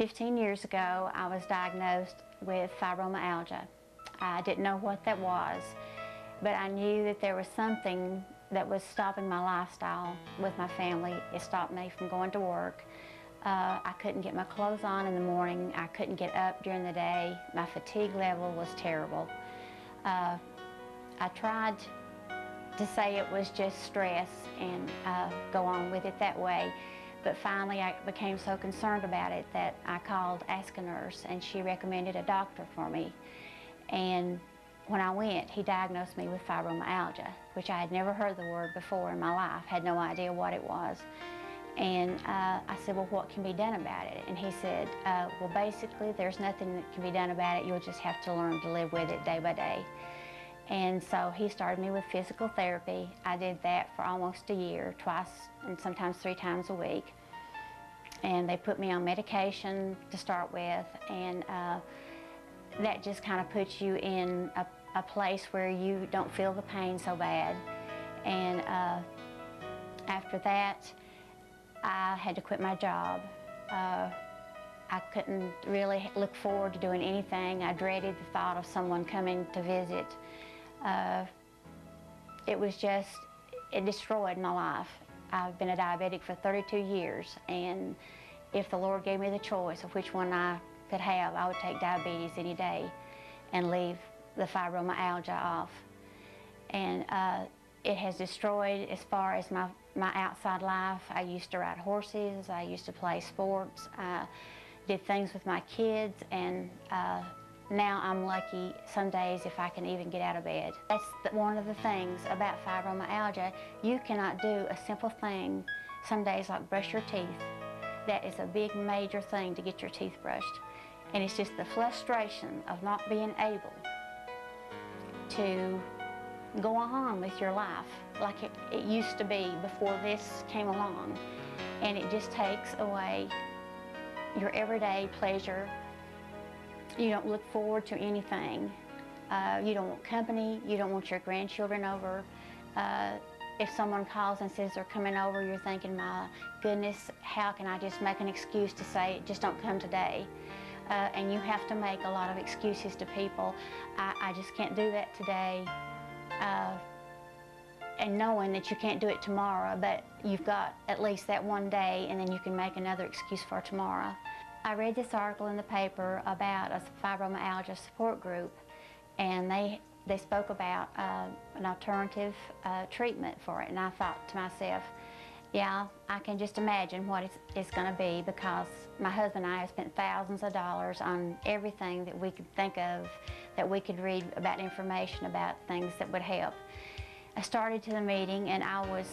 15 years ago, I was diagnosed with fibromyalgia. I didn't know what that was, but I knew that there was something that was stopping my lifestyle with my family. It stopped me from going to work. I couldn't get my clothes on in the morning. I couldn't get up during the day. My fatigue level was terrible. I tried to say it was just stress and go on with it that way. But finally, I became so concerned about it that I called, asked a nurse, and she recommended a doctor for me. And when I went, he diagnosed me with fibromyalgia, which I had never heard the word before in my life, had no idea what it was. And I said, well, what can be done about it? And he said, well, basically, there's nothing that can be done about it. You'll just have to learn to live with it day by day. And so he started me with physical therapy. I did that for almost a year, twice and sometimes 3 times a week. And they put me on medication to start with, and that just kind of puts you in a place where you don't feel the pain so bad. And after that, I had to quit my job. I couldn't really look forward to doing anything. I dreaded the thought of someone coming to visit. It was just, it destroyed my life. I've been a diabetic for 32 years, and if the Lord gave me the choice of which one I could have, I would take diabetes any day and leave the fibromyalgia off. And it has destroyed as far as my outside life. I used to ride horses, I used to play sports, I did things with my kids, and now I'm lucky some days if I can even get out of bed. That's one of the things about fibromyalgia. You cannot do a simple thing some days like brush your teeth. That is a big major thing to get your teeth brushed. And it's just the frustration of not being able to go on with your life like it used to be before this came along. And it just takes away your everyday pleasure. You don't look forward to anything. You don't want company. You don't want your grandchildren over. If someone calls and says they're coming over, you're thinking, my goodness, how can I just make an excuse to say, just don't come today? And you have to make a lot of excuses to people. I just can't do that today. And knowing that you can't do it tomorrow, but you've got at least that one day, and then you can make another excuse for tomorrow. I read this article in the paper about a fibromyalgia support group, and they spoke about an alternative treatment for it, and I thought to myself, yeah, I can just imagine what it's going to be, because my husband and I have spent thousands of dollars on everything that we could think of, that we could read about information about things that would help. I started to the meeting, and I was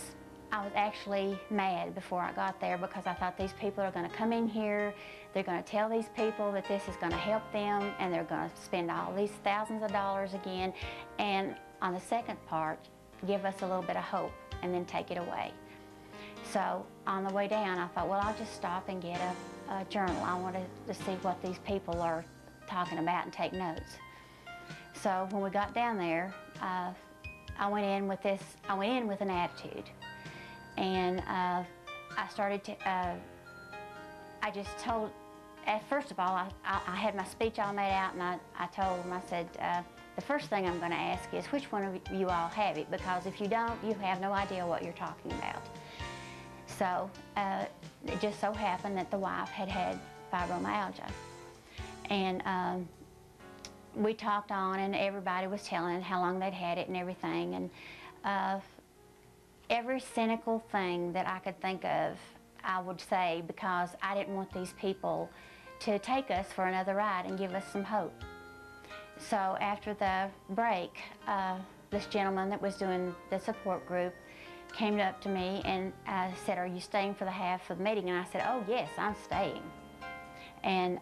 actually mad before I got there, because I thought these people are going to come in here, they're going to tell these people that this is going to help them, and they're going to spend all these thousands of dollars again, and on the second part, give us a little bit of hope and then take it away. So on the way down, I thought, well, I'll just stop and get a journal. I wanted to see what these people are talking about and take notes. So when we got down there, I went in with an attitude. And I started to, I just told, first of all, I had my speech all made out, and I told them, I said, the first thing I'm going to ask is, which one of you all have it? Because if you don't, you have no idea what you're talking about. So it just so happened that the wife had fibromyalgia. And we talked on, and everybody was telling how long they'd had it and everything. And every cynical thing that I could think of, I would say, because I didn't want these people to take us for another ride and give us some hope. So after the break, this gentleman that was doing the support group came up to me and said, are you staying for the half of the meeting? And I said, oh yes, I'm staying. And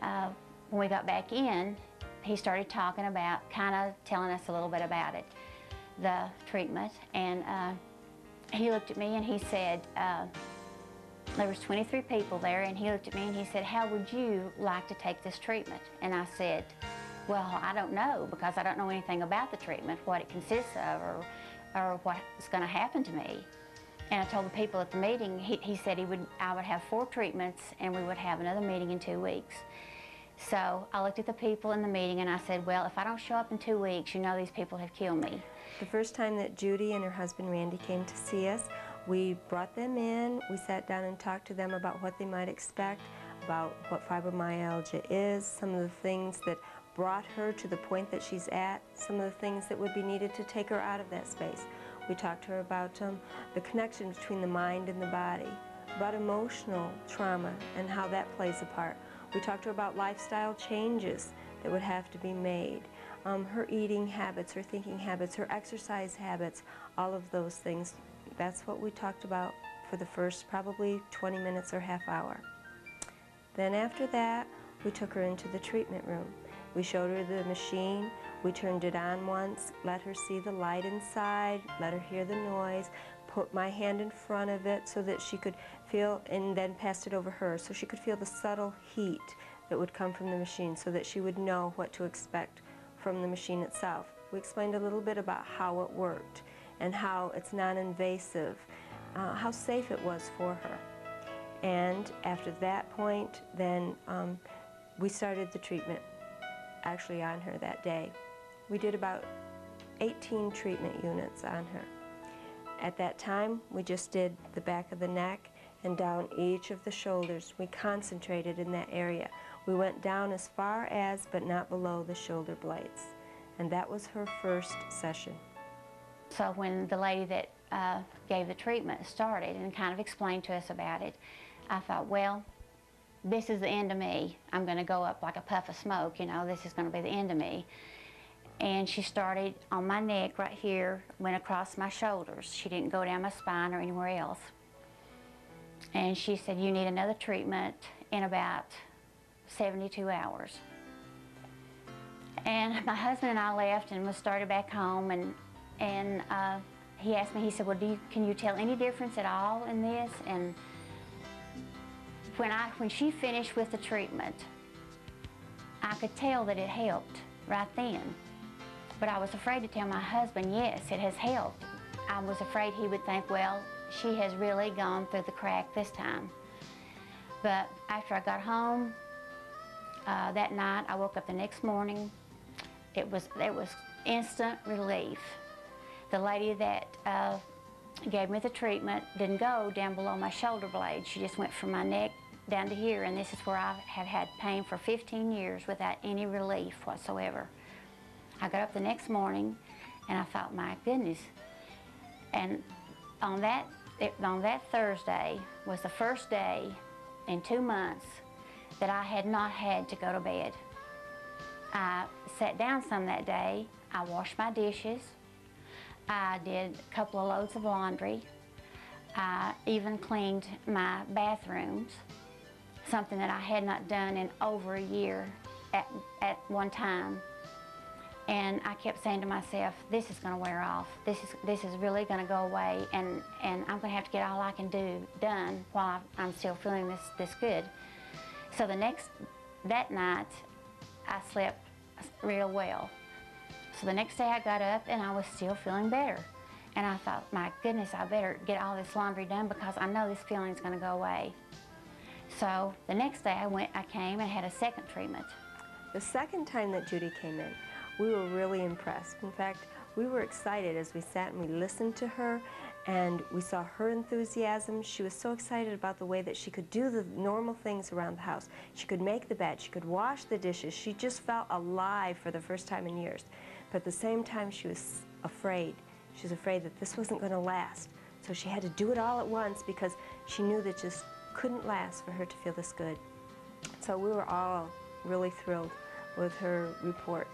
when we got back in, he started talking about, kind of telling us a little bit about it, the treatment. And he looked at me and he said, there was 23 people there, and he looked at me and he said, how would you like to take this treatment? And I said, well, I don't know, because I don't know anything about the treatment, what it consists of, or what's going to happen to me. And I told the people at the meeting, he said I would have 4 treatments and we would have another meeting in 2 weeks. So I looked at the people in the meeting and I said, well, if I don't show up in 2 weeks, you know these people have killed me. The first time that Judy and her husband Randy came to see us, we brought them in, we sat down and talked to them about what they might expect, about what fibromyalgia is, some of the things that brought her to the point that she's at, some of the things that would be needed to take her out of that space. We talked to her about the connection between the mind and the body, about emotional trauma and how that plays a part. We talked to her about lifestyle changes that would have to be made, her eating habits, her thinking habits, her exercise habits, all of those things. That's what we talked about for the first probably 20 minutes or half hour. Then after that, we took her into the treatment room. We showed her the machine. We turned it on once, let her see the light inside, let her hear the noise, put my hand in front of it so that she could feel, and then passed it over her, so she could feel the subtle heat that would come from the machine so that she would know what to expect from the machine itself. We explained a little bit about how it worked and how it's non-invasive, how safe it was for her. And after that point, then we started the treatment actually on her that day. We did about 18 treatment units on her. At that time, we just did the back of the neck and down each of the shoulders. We concentrated in that area. We went down as far as, but not below, the shoulder blades. And that was her first session. So when the lady that gave the treatment started and kind of explained to us about it, I thought, well, this is the end of me. I'm going to go up like a puff of smoke, you know, this is going to be the end of me. And she started on my neck right here, went across my shoulders. She didn't go down my spine or anywhere else. And she said, you need another treatment in about 72 hours. And my husband and I left and we started back home, and he asked me, he said, well, can you tell any difference at all in this? And when she finished with the treatment, I could tell that it helped right then. But I was afraid to tell my husband, yes, it has helped. I was afraid he would think, well, she has really gone through the crack this time. But after I got home that night, I woke up the next morning. It was instant relief. The lady that gave me the treatment didn't go down below my shoulder blade. She just went from my neck down to here, and this is where I have had pain for 15 years without any relief whatsoever. I got up the next morning and I thought, my goodness. And on that Thursday was the first day in 2 months that I had not had to go to bed. I sat down some that day. I washed my dishes. I did a couple of loads of laundry. I even cleaned my bathrooms, something that I had not done in over a year at one time. And I kept saying to myself, this is going to wear off. This is really going to go away, and I'm going to have to get all I can do done while I'm still feeling this good. So that night, I slept real well. So the next day I got up and I was still feeling better. And I thought, my goodness, I better get all this laundry done because I know this feeling's going to go away. So the next day I came and had a second treatment. The second time that Judy came in, we were really impressed. In fact, we were excited as we sat and we listened to her, and we saw her enthusiasm. She was so excited about the way that she could do the normal things around the house. She could make the bed, she could wash the dishes. She just felt alive for the first time in years. But at the same time, she was afraid. She was afraid that this wasn't going to last. So she had to do it all at once because she knew that just couldn't last for her to feel this good. So we were all really thrilled with her report.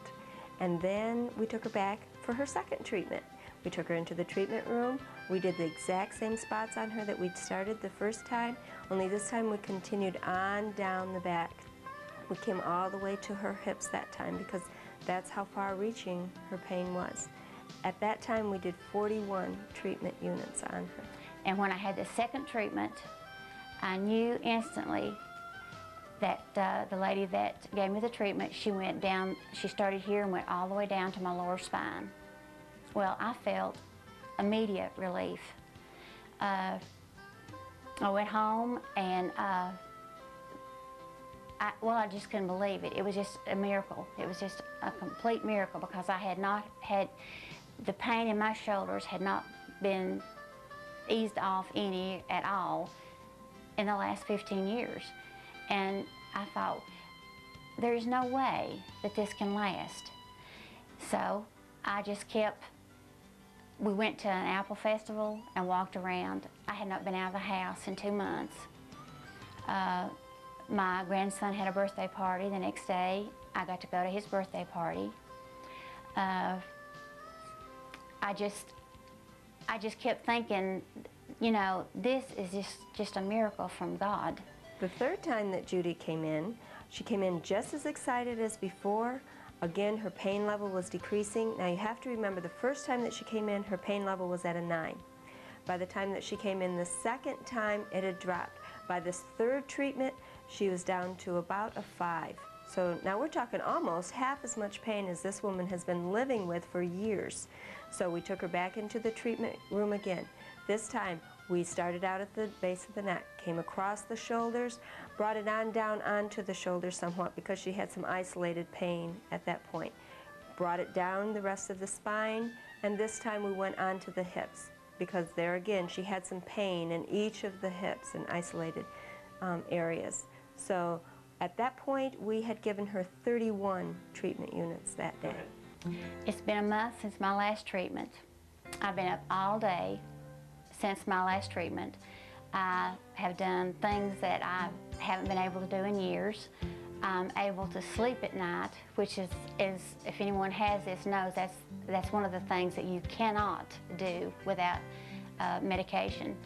And then we took her back for her second treatment. We took her into the treatment room. We did the exact same spots on her that we'd started the first time, only this time we continued on down the back. We came all the way to her hips that time because that's how far-reaching her pain was. At that time, we did 41 treatment units on her. And when I had the second treatment, I knew instantly that the lady that gave me the treatment, she went down, she started here and went all the way down to my lower spine. Well, I felt immediate relief. I went home and I just couldn't believe it. It was just a miracle. It was just a complete miracle because I had not had, the pain in my shoulders had not been eased off any at all in the last 15 years. And I thought, there's no way that this can last. So I just kept, we went to an apple festival and walked around. I had not been out of the house in 2 months. My grandson had a birthday party the next day. I got to go to his birthday party. I just kept thinking, you know, this is just a miracle from God. The third time that Judy came in, she came in just as excited as before. Again, her pain level was decreasing. Now you have to remember, the first time that she came in, her pain level was at a 9. By the time that she came in the second time, it had dropped. By this third treatment, she was down to about a 5. So now we're talking almost half as much pain as this woman has been living with for years. So we took her back into the treatment room again. This time, we started out at the base of the neck, came across the shoulders, brought it on down onto the shoulders somewhat because she had some isolated pain at that point. Brought it down the rest of the spine, and this time we went on to the hips because there again she had some pain in each of the hips and isolated areas. So at that point we had given her 31 treatment units that day. It's been a month since my last treatment. I've been up all day since my last treatment. I have done things that I haven't been able to do in years. I'm able to sleep at night, which is if anyone has this knows, that's one of the things that you cannot do without medication.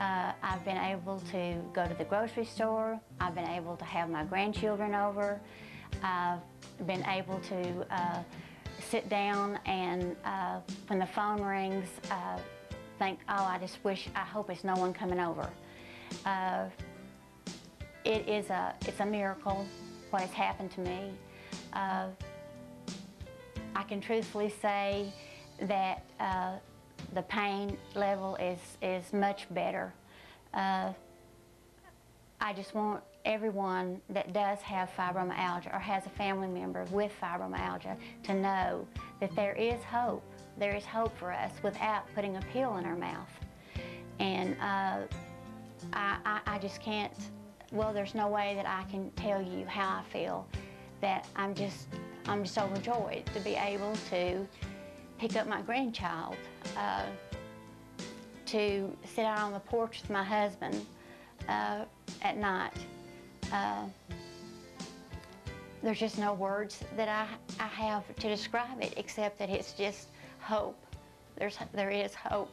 I've been able to go to the grocery store. I've been able to have my grandchildren over. I've been able to sit down and when the phone rings, think, oh, I hope it's no one coming over. It's a miracle what has happened to me. I can truthfully say that the pain level is much better. I just want everyone that does have fibromyalgia or has a family member with fibromyalgia to know that there is hope. There is hope for us without putting a pill in our mouth. And I just can't, well, there's no way that I can tell you how I feel, that I'm just overjoyed to be able to pick up my grandchild, to sit out on the porch with my husband at night. There's just no words that I have to describe it except that it's just hope. There is hope.